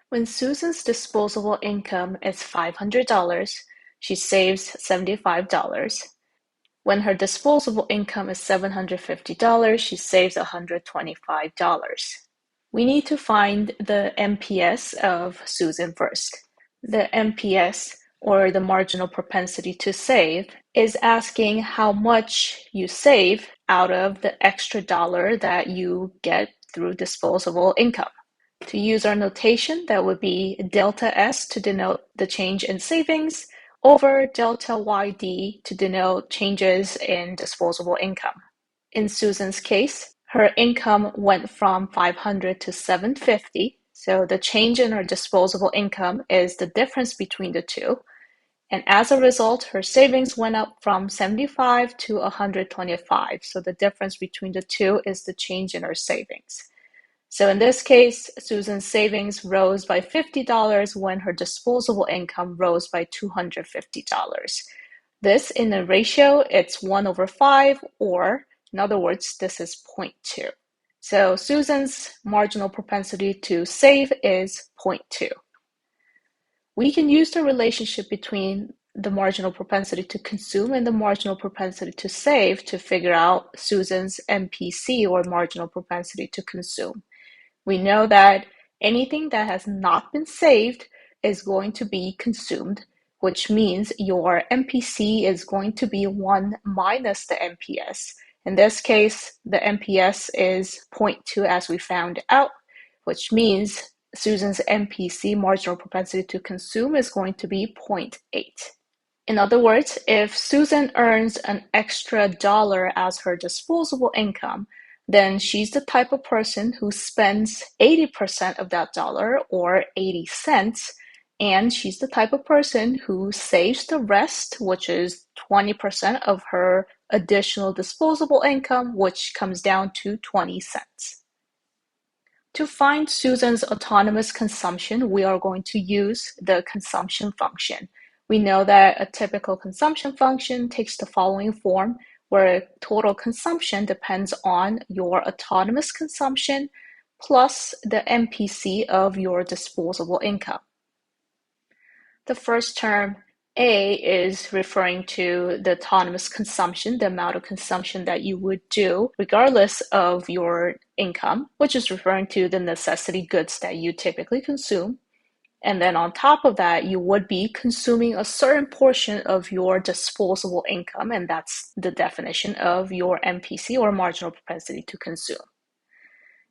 When Susan's disposable income is $500, she saves $75. When her disposable income is $750, she saves $125. We need to find the MPS of Susan first. The MPS, or the marginal propensity to save, is asking how much you save out of the extra dollar that you get through disposable income. To use our notation, that would be delta S to denote the change in savings over delta YD to denote changes in disposable income. In Susan's case, her income went from 500 to 750, so the change in her disposable income is the difference between the two. And as a result, her savings went up from 75 to 125. So the difference between the two is the change in her savings. So in this case, Susan's savings rose by $50 when her disposable income rose by $250. This, in a ratio, it's 1/5, or in other words, this is 0.2. So Susan's marginal propensity to save is 0.2. We can use the relationship between the marginal propensity to consume and the marginal propensity to save to figure out Susan's MPC, or marginal propensity to consume. We know that anything that has not been saved is going to be consumed, which means your MPC is going to be 1 minus the MPS. In this case, the MPS is 0.2 as we found out, which means Susan's MPC, marginal propensity to consume, is going to be 0.8. In other words, if Susan earns an extra dollar as her disposable income, then she's the type of person who spends 80% of that dollar, or 80 cents, and she's the type of person who saves the rest, which is 20% of her additional disposable income, which comes down to 20 cents. To find Susan's autonomous consumption, we are going to use the consumption function. We know that a typical consumption function takes the following form, where total consumption depends on your autonomous consumption plus the MPC of your disposable income. The first term, A, is referring to the autonomous consumption, the amount of consumption that you would do regardless of your income, which is referring to the necessity goods that you typically consume. And then on top of that, you would be consuming a certain portion of your disposable income, and that's the definition of your MPC, or marginal propensity to consume.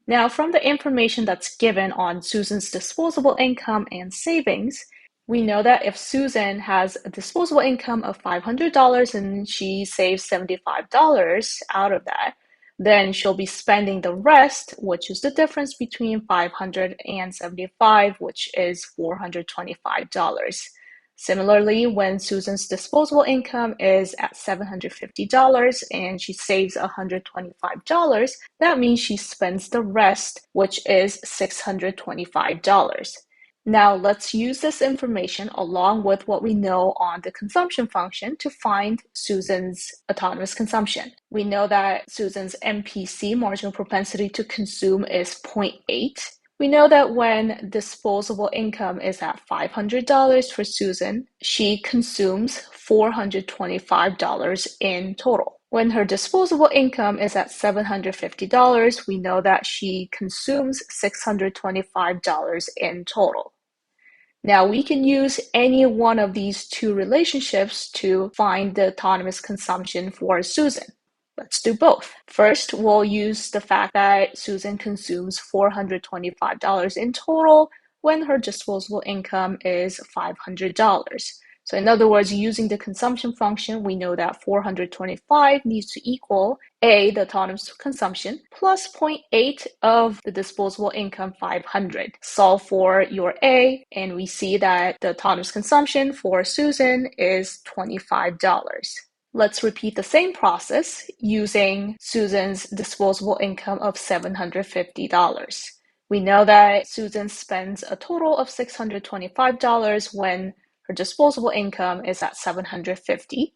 Now, from the information that's given on Susan's disposable income and savings, we know that if Susan has a disposable income of $500 and she saves $75 out of that, then she'll be spending the rest, which is the difference between 500 and 75, which is $425. Similarly, when Susan's disposable income is at $750 and she saves $125, that means she spends the rest, which is $625. Now let's use this information along with what we know on the consumption function to find Susan's autonomous consumption. We know that Susan's MPC, marginal propensity to consume, is 0.8. We know that when disposable income is at $500 for Susan, she consumes $425 in total. When her disposable income is at $750, we know that she consumes $625 in total. Now, we can use any one of these two relationships to find the autonomous consumption for Susan. Let's do both. First, we'll use the fact that Susan consumes $425 in total when her disposable income is $500. So in other words, using the consumption function, we know that 425 needs to equal A, the autonomous consumption, plus 0.8 of the disposable income, 500. Solve for your A, and we see that the autonomous consumption for Susan is $25. Let's repeat the same process using Susan's disposable income of $750. We know that Susan spends a total of $625 when her disposable income is at $750.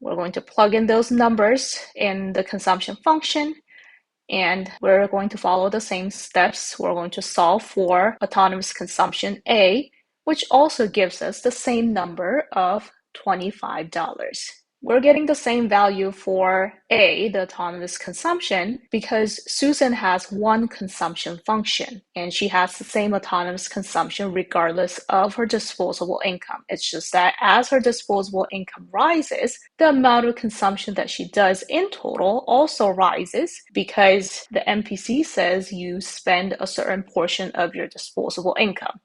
We're going to plug in those numbers in the consumption function, and we're going to follow the same steps. We're going to solve for autonomous consumption A, which also gives us the same number of $25. We're getting the same value for A, the autonomous consumption, because Susan has one consumption function, and she has the same autonomous consumption regardless of her disposable income. It's just that as her disposable income rises, the amount of consumption that she does in total also rises because the MPC says you spend a certain portion of your disposable income.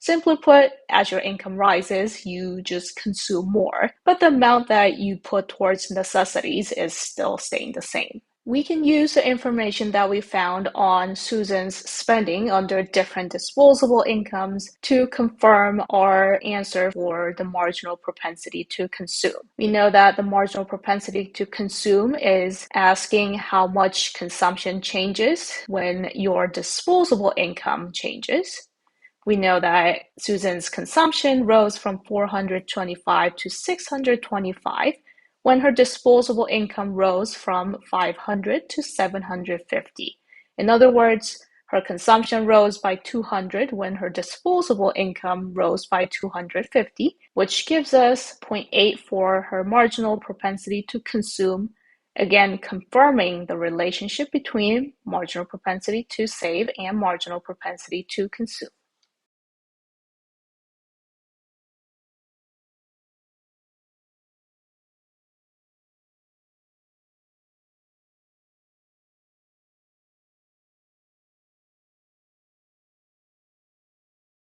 Simply put, as your income rises, you just consume more, but the amount that you put towards necessities is still staying the same. We can use the information that we found on Susan's spending under different disposable incomes to confirm our answer for the marginal propensity to consume. We know that the marginal propensity to consume is asking how much consumption changes when your disposable income changes. We know that Susan's consumption rose from 425 to 625 when her disposable income rose from 500 to 750. In other words, her consumption rose by 200 when her disposable income rose by 250, which gives us 0.8 for her marginal propensity to consume, again confirming the relationship between marginal propensity to save and marginal propensity to consume.